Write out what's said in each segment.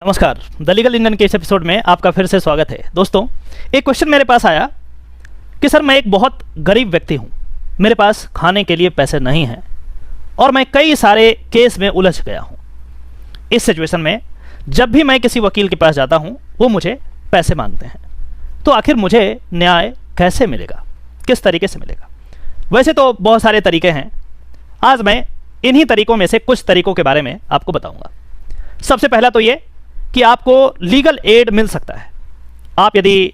नमस्कार, the legal Indian के इस एपिसोड में आपका फिर से स्वागत है। दोस्तों, एक क्वेश्चन मेरे पास आया कि सर, मैं एक बहुत गरीब व्यक्ति हूँ, मेरे पास खाने के लिए पैसे नहीं हैं और मैं कई सारे केस में उलझ गया हूँ। इस सिचुएशन में जब भी मैं किसी वकील के पास जाता हूँ वो मुझे पैसे मांगते हैं, तो आखिर मुझे न्याय कैसे मिलेगा, किस तरीके से मिलेगा? वैसे तो बहुत सारे तरीके हैं, आज मैं इन्हीं तरीकों में से कुछ तरीकों के बारे में आपको बताऊंगा। सबसे पहला तो ये कि आपको लीगल एड मिल सकता है। आप यदि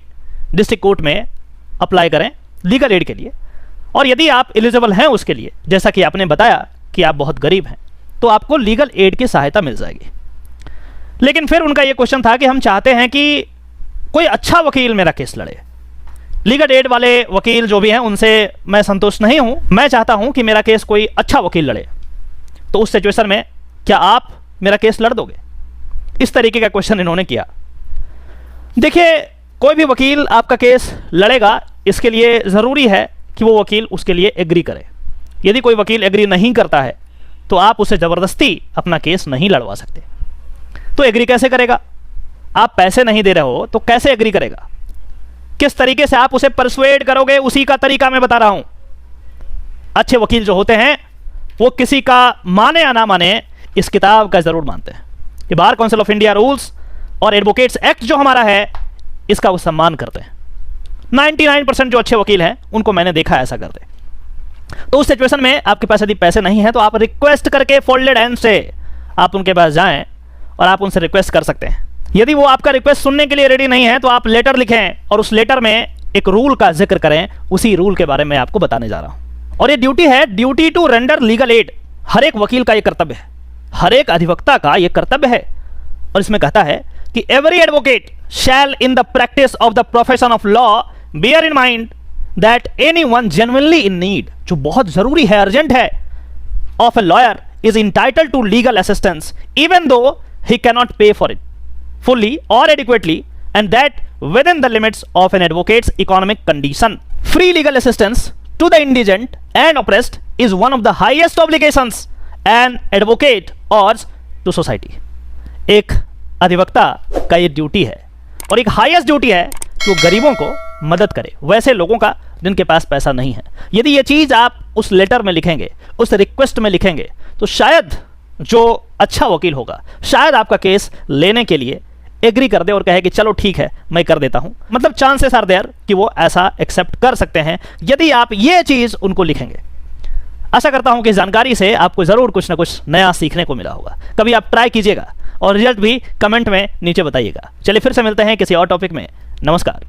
डिस्ट्रिक्ट कोर्ट में अप्लाई करें लीगल एड के लिए, और यदि आप एलिजिबल हैं उसके लिए, जैसा कि आपने बताया कि आप बहुत गरीब हैं, तो आपको लीगल एड की सहायता मिल जाएगी। लेकिन फिर उनका ये क्वेश्चन था कि हम चाहते हैं कि कोई अच्छा वकील मेरा केस लड़े। लीगल एड वाले वकील जो भी हैं उनसे मैं संतुष्ट नहीं हूं, मैं चाहता हूं कि मेरा केस कोई अच्छा वकील लड़े। तो उस सिचुएशन में क्या आप मेरा केस लड़ दोगे? इस तरीके का क्वेश्चन इन्होंने किया। देखिए, कोई भी वकील आपका केस लड़ेगा, इसके लिए ज़रूरी है कि वो वकील उसके लिए एग्री करे। यदि कोई वकील एग्री नहीं करता है तो आप उसे ज़बरदस्ती अपना केस नहीं लड़वा सकते। तो एग्री कैसे करेगा? आप पैसे नहीं दे रहे हो तो कैसे एग्री करेगा? किस तरीके से आप उसे परसुएड करोगे, उसी का तरीका मैं बता रहा हूं। अच्छे वकील जो होते हैं वो किसी का माने या ना माने, इस किताब का जरूर मानते हैं। ये bar council of India rules और एडवोकेट्स एक्ट जो हमारा है, इसका वो सम्मान करते हैं। 99% जो अच्छे वकील हैं उनको मैंने देखा ऐसा करते। तो उस सिचुएशन में आपके पास यदि पैसे नहीं हैं तो आप रिक्वेस्ट करके फोल्डेड हैंड से आप उनके पास जाएं और आप उनसे रिक्वेस्ट कर सकते हैं। यदि वो आपका रिक्वेस्ट सुनने के लिए रेडी नहीं है तो आप लेटर लिखें और उस लेटर में एक रूल का जिक्र करें। उसी रूल के बारे में आपको बताने जा रहा हूं। और ये ड्यूटी है, duty to render legal aid. हर एक वकील का ये कर्तव्य है, हर एक अधिवक्ता का ये कर्तव्य है। और इसमें कहता है कि every advocate shall in the practice of the profession of law bear in mind that anyone genuinely in need, जो बहुत जरूरी है, अर्जेंट है, of a lawyer is entitled to legal assistance even though he cannot pay for it fully or adequately, and that within the limits of an advocate's economic condition. Free legal assistance to the indigent and oppressed is one of the highest obligations an advocate owes to society. एक अधिवक्ता का ये duty है और एक highest duty है कि वो गरीबों को मदद करे, वैसे लोगों का जिनके पास पैसा नहीं है। यदि ये चीज़ आप उस लेटर में लिखेंगे, उस रिक्वेस्ट में लिखेंगे, तो शायद जो अच्छा वकील होगा शायद आपका केस लेने के लिए एग्री कर दे और कहे कि चलो ठीक है, मैं कर देता हूं। मतलब चांसेस आर देयर कि वो ऐसा एक्सेप्ट कर सकते हैं यदि आप ये चीज उनको लिखेंगे। आशा करता हूं कि इस जानकारी से आपको जरूर कुछ ना कुछ नया सीखने को मिला होगा। कभी आप ट्राई कीजिएगा और रिजल्ट भी कमेंट में नीचे बताइएगा। चलिए फिर से मिलते हैं किसी और टॉपिक में। नमस्कार।